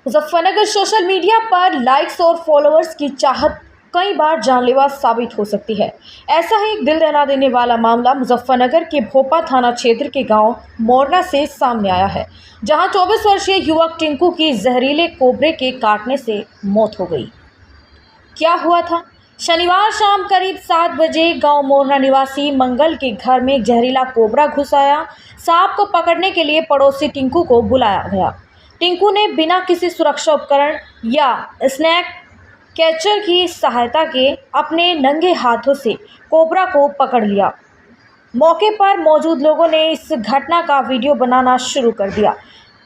Muzaffarnagar social media पर likes और followers की चाहत कई बार जानलेवा साबित हो सकती है। ऐसा ही एक दिल दहला देने वाला मामला मुजफ्फरनगर के भोपा थाना क्षेत्र के गांव मोरना से सामने आया है, जहां 24 वर्षीय युवक टिंकू की जहरीले कोबरे के काटने से मौत हो गई। क्या हुआ था? शनिवार शाम करीब 7 बजे गांव मोरना निवासी मंगल के घर में जहरीला कोबरा घुस आया। सांप को पकड़ने के लिए पड़ोसी टिंकू को बुलाया गया। टिंकू ने बिना किसी सुरक्षा उपकरण या स्नैक कैचर की सहायता के अपने नंगे हाथों से कोबरा को पकड़ लिया। मौके पर मौजूद लोगों ने इस घटना का वीडियो बनाना शुरू कर दिया।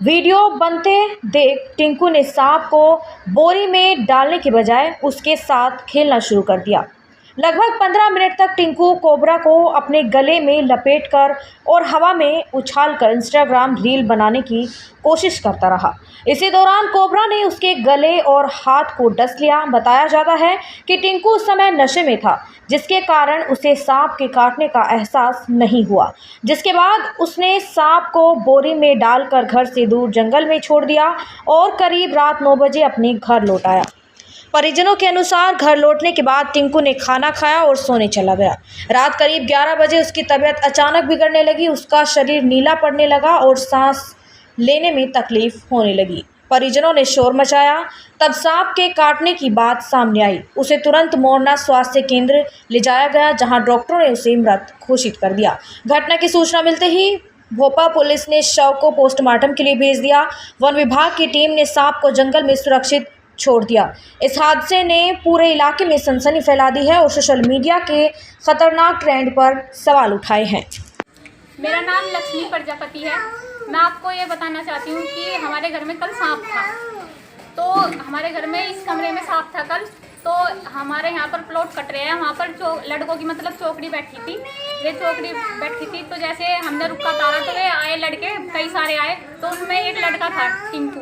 वीडियो बनते देख टिंकू ने सांप को बोरी में डालने के बजाय उसके साथ खेलना शुरू कर दिया। लगभग 15 मिनट तक टिंकू कोबरा को अपने गले में लपेटकर और हवा में उछालकर इंस्टाग्राम रील बनाने की कोशिश करता रहा। इसी दौरान कोबरा ने उसके गले और हाथ को डस लिया। बताया जाता है कि टिंकू उस समय नशे में था, जिसके कारण उसे सांप के काटने का एहसास नहीं हुआ, जिसके बाद उसने सांप को बोरी में डालकर घर से दूर जंगल में छोड़ दिया और करीब रात 9 बजे अपने घर लौट आया। परिजनों के अनुसार घर लौटने के बाद टिंकू ने खाना खाया और सोने चला गया। रात करीब 11 बजे उसकी तबीयत अचानक बिगड़ने लगी। उसका शरीर नीला पड़ने लगा और सांस लेने में तकलीफ होने लगी। परिजनों ने शोर मचाया, तब सांप के काटने की बात सामने आई। उसे तुरंत मोरना स्वास्थ्य केंद्र ले जाया गया, जहां डॉक्टरों ने उसे मृत घोषित कर दिया। घटना की सूचना मिलते ही भोपा पुलिस ने शव को पोस्टमार्टम के लिए भेज दिया। वन विभाग की टीम ने सांप को जंगल में सुरक्षित छोड़ दिया। इस हादसे ने पूरे इलाके में सनसनी फैला दी है और सोशल मीडिया के खतरनाक ट्रेंड पर सवाल उठाए हैं। मेरा नाम लक्ष्मी प्रजापति है। मैं आपको ये बताना चाहती हूँ कि हमारे घर में कल सांप था। तो हमारे घर में इस कमरे में सांप था कल। तो हमारे यहाँ पर प्लॉट कट रहे हैं, वहाँ पर जो लड़कों की मतलब चौकड़ी बैठी थी, वे चौकड़ी बैठी थी। तो जैसे हमने रुक्का तारा तो वे आए लड़के, कई सारे आए। तो उसमें एक लड़का था टिंकू,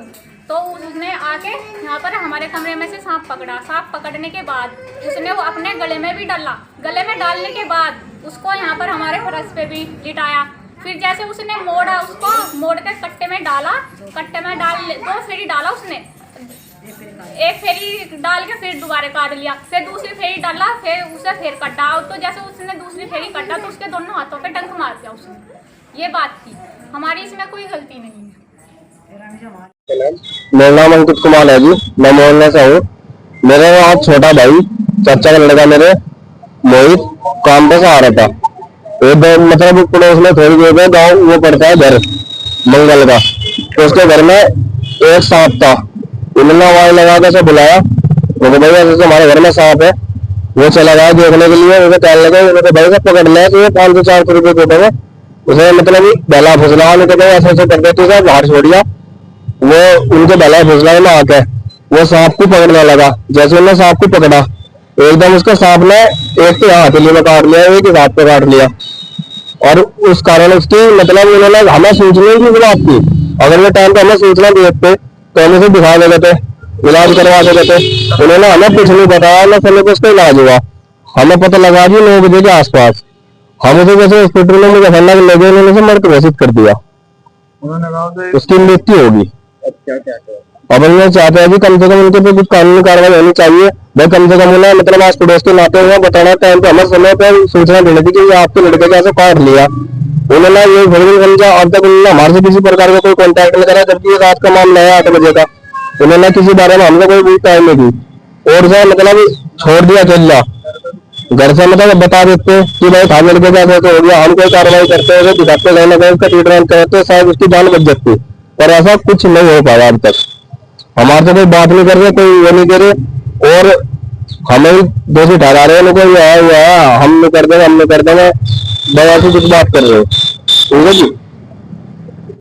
तो उसने आके यहाँ पर हमारे कमरे में से सांप पकड़ा। सांप पकड़ने के बाद उसने वो अपने गले में भी डाला। गले में डालने के बाद उसको यहाँ पर हमारे फर्श पे भी लिटाया। फिर जैसे उसने मोड़ा, उसको मोड़ के कट्टे में डाला। कट्टे में डाल 2 फेरी डाला उसने, एक फेरी डाल के फिर दोबारा काट लिया। फिर दूसरी फेरी डाला, फिर उसे फिर कटा। तो जैसे उसने दूसरी फेरी कटा तो उसके दोनों हाथों पे डंक मार दिया उसने। ये बात थी, हमारी इसमें कोई गलती नहीं है। मेरा नाम अंकित कुमार है जी, मैं मोहल्ले से हूँ। मेरे वहाँ छोटा भाई चाचा का लड़का मेरे मोहित काम पे से आ रहा था। मतलब पड़ोस में थोड़ी देर में गाँव वो पड़ता है घर मंगल का, तो उसके घर में एक सांप था। उन्होंने आवाज लगा कर से बुलाया, मुझे भाई ऐसे हमारे घर में सांप है। वो चला गया देखने के लिए। मुझे कहने लगे उन्होंने भाई से पकड़ लिया कि 500-400 रुपये देते हुए उसे मतलब बेला फुसला ऐसे ऐसे कर देते थे, बाहर छोड़ दिया। वो उनके बेला फुसला में आके वो सांप को पकड़ने लगा। जैसे उन्होंने सांप को पकड़ा, एकदम उसका सांप ने एक के हथेली में काट लिया, एक ही हाथ पे काट लिया। और उस कारण उसकी मतलब उन्होंने हमें सूचना की बात की। अगर वो टाइम पे हमें सूचना देते तो हम उसे दिखा देते थे, इलाज करवा देते थे। उन्होंने हमें कुछ नहीं बताया, ना समय पे उसका इलाज हुआ। हमें पता लगा जी 9 बजे के आसपास। हम उसे जैसे हॉस्पिटल में मुझे लगे, उन्होंने उसे मृत घोषित कर दिया। उसकी मृत्यु होगी। अब हम ये चाहते हैं कि कम से कम उनके पे कुछ कानूनी कार्रवाई होनी चाहिए। भाई कम से कम उन्हें मतलब आस पड़ोस के नाते हुए बताना, टाइम पे हमें समय पर सूचना देनी थी कि आपके लड़के का ऐसा काट लिया। उन्होंने ये समझा, अब तक उन्होंने हमारे से किसी प्रकार का कोई कॉन्टैक्ट नहीं करा, जबकि ये रात का मामला है 8 बजे का। उन्होंने किसी बारे में हमने कोई टाइम नहीं दी और जो मतलब छोड़ दिया चल घर से। मतलब बता देते कि भाई था लड़के का ऐसा हो गया, हम कोई कार्रवाई करते हुए दिखाते रहने का उसका ट्रीटमेंट करते, शायद उसकी जान बच जाती। पर ऐसा कुछ नहीं हो पाया अब तक। हमारे से कोई बात नहीं कर रहे, कोई वो नहीं करे और हमें दोषी ठहरा रहे हैं। कोई हुआ है हम नहीं कर देंगे, हम नहीं कर देंगे, दया से कुछ बात कर रहे हो। ठीक है जी।